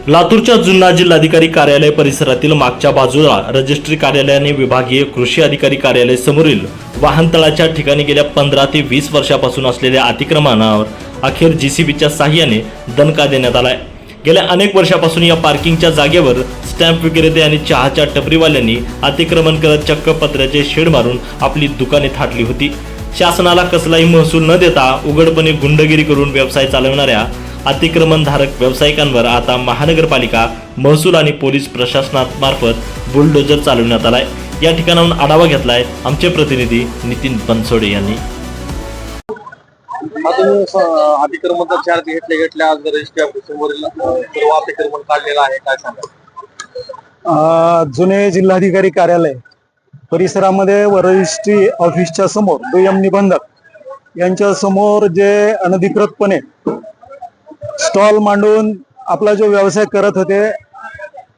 लातूरच्या जुन्ना जिल्हाधिकारी कार्यालय परिसरातील मागच्या बाजूला रजिस्ट्री कार्यालयाने विभागीय कृषी अधिकारी कार्यालय समोरील वाहनतळाच्या ठिकाणी गेल्या 15 ते 20 वर्षापासून असलेल्या अतिक्रमणावर अखेर जेसीबीच्या साहाय्याने दणका देण्यात आलाय। गेल्या अनेक वर्षापासून या पार्किंगच्या जागेवर स्टॅम्प विक्रेते आणि चहाच्या टपरीवाल्यांनी अतिक्रमण करत चक्क पत्र्याचे शेड मारून आपली दुकाने थाटली होती। शासनाला कसलाही महसूल न देता उघडपणे गुंडगिरी करून व्यवसाय चालवणाऱ्या अतिक्रमणधारक व्यावसायिकांवर आता महानगरपालिका, महसूल आणि पोलीस प्रशासनामार्फत बुलडोजर चालवण्यात आलाय। या ठिकाणाहून आढावा घेतलाय आमचे प्रतिनिधी नितीन बनसोडे यांनी। अतिक्रमणाचा चार्ज घेतल्या आज रजिस्ट्री ऑफिसवरील सर्व अतिक्रमण काढलेलं आहे, काय सांगा? जुने जिल्हाधिकारी कार्यालय परिसरामध्ये व रजिस्ट्री ऑफिसच्या समोर दुय्यम निबंधक यांच्या समोर जे अनधिकृतपणे स्टॉल मांडून आपला जो व्यवसाय करत होते,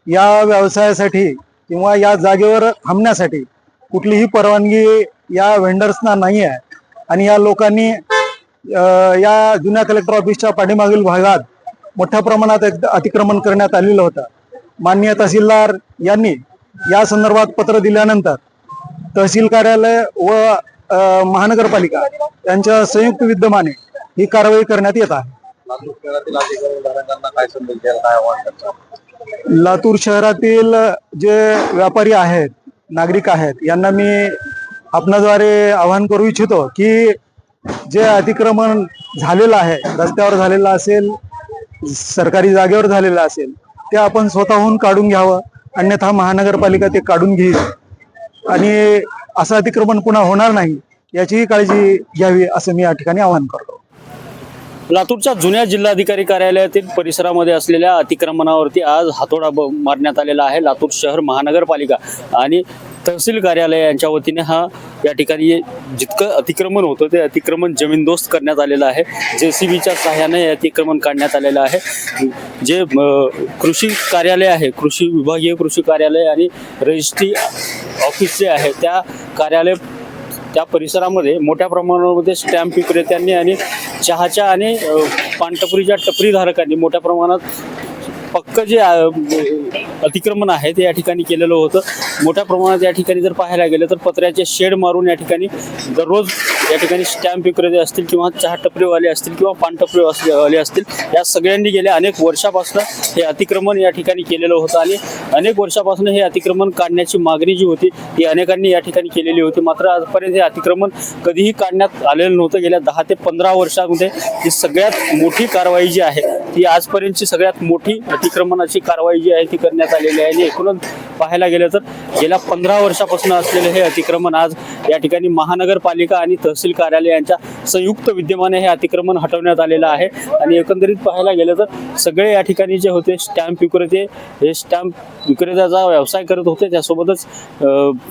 या व्यवसायासाठी किंवा या जागेवर थांबण्यासाठी कुठलीही परवानगी या व्हेंडर्सना नाही आहे। आणि या लोकांनी या जुन्या कलेक्टर ऑफिसच्या पाठीमागील भागात मोठ्या प्रमाणात अतिक्रमण करण्यात आलेलं होतं। माननीय तहसीलदार यांनी या संदर्भात पत्र दिल्यानंतर तहसील कार्यालय व महानगरपालिका यांच्या संयुक्त विद्यमाने ही कारवाई करण्यात येत आहे। लातूर शहरातील जे व्यापारी आहेत, नागरिक आहेत, यांना मी आपणाद्वारे आवाहन करू इच्छितो की जे अतिक्रमण झालेलं आहे, रस्त्यावर झालेलं असेल, सरकारी जागेवर झालेलं असेल, ते आपण स्वतःहून काढून घ्यावं, अन्यथा महानगरपालिका ते काढून घेईल आणि असं अतिक्रमण पुन्हा होणार नाही याचीही काळजी घ्यावी असं मी या ठिकाणी आवाहन करतो। लातूरच्या जुन्या जिल्हाधिकारी कार्यालयातील परिसरामध्ये असलेल्या अतिक्रमणावरती आज हातोडा मारण्यात आलेला आहे। लातूर शहर महानगरपालिका आणि तहसील कार्यालय यांच्या वतीने या ठिकाणी जितकं अतिक्रमण होतं ते अतिक्रमण जमीनदोस्त करण्यात आलेलं आहे। जेसीबीच्या सहाय्याने हे अतिक्रमण काढण्यात आलेलं आहे। जे कृषी कार्यालय आहे, कृषी विभागीय कृषी कार्यालय आणि रजिस्ट्री ऑफिस जे आहे त्या परिसरामध्ये मोठ्या प्रमाणामध्ये स्टॅम्प विक्रेत्यांनी आणि चहाच्या आणि पानटपरीच्या टपरीधारकांनी मोठ्या प्रमाणात पक्क जे अतिक्रमण आहे ते या ठिकाणी केलेलं होतं। मोठ्या प्रमाणात या ठिकाणी जर पाहायला गेलं तर पत्र्याचे शेड मारून या ठिकाणी दररोज या ठिकाणी स्टॅम्प विक्रेते असतील किंवा चहा टपरीवाले असतील किंवा पानटपरीवाले असतील, या सगळ्यांनी गेल्या अनेक वर्षापासून हे अतिक्रमण या ठिकाणी केलेलं होतं आणि अनेक वर्षापासून हे अतिक्रमण काढण्याची मागणी जी होती ती अनेकांनी या ठिकाणी केलेली होती। मात्र आजपर्यंत हे अतिक्रमण कधीही काढण्यात आलेलं नव्हतं। गेल्या 10 ते 15 वर्षांमध्ये ही सगळ्यात मोठी कारवाई जी आहे ती आजपर्यंतची सगळ्यात मोठी अतिक्रमणाची कारवाई जी आहे ती करण्यात आलेली आहे। आणि एकूणच पाहायला गेलं तर गेल्या 15 वर्षापासून असलेले हे अतिक्रमण आज या ठिकाणी महानगरपालिका आणि तहसील कार्यालय यांच्या संयुक्त विद्यमाने हे अतिक्रमण हटवण्यात आलेलं आहे। आणि एकंदरीत पाहायला गेलं तर सगळे या ठिकाणी जे होते स्टॅम्प विक्रेते, हे स्टॅम्प विक्रेत्याचा व्यवसाय करत होते, त्यासोबतच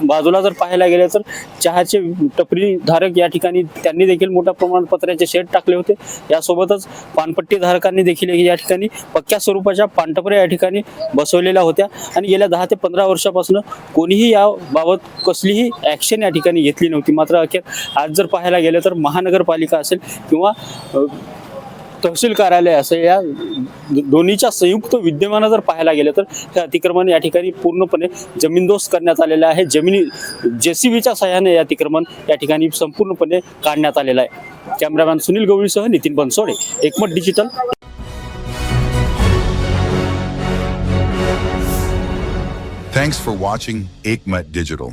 बाजूला जर पाहायला गेलं तर चहाचे टपरीधारक या ठिकाणी त्यांनी देखील मोठ्या प्रमाणात पत्र्याचे शेड टाकले होते। यासोबतच पानपट्टी धारकांनी देखील या ठिकाणी पक्क्या स्वरूपाच्या पानटपऱ्या या ठिकाणी बसवलेल्या होत्या। आणि गेल्या 10 ते 15 वर्षापासून कोणीही याबाबत कसलीही ॲक्शन या ठिकाणी घेतली नव्हती। मात्र अखेर आज जर पाहायला गेलं तर महानगरपालिका असेल किंवा तहसील कार्यालय असेल, या दोन्हीच्या संयुक्त विद्यमानं जर पाहायला गेलं तर हे अतिक्रमण या ठिकाणी पूर्णपणे जमीनदोस्त करण्यात आलेलं आहे। जेसीबीच्या सहाय्याने हे अतिक्रमण या ठिकाणी संपूर्णपणे काढण्यात आलेलं आहे। कॅमेरामॅन सुनील गवळीसह नितीन बनसोडे, एकमत digital. Thanks for watching Ekmat Digital.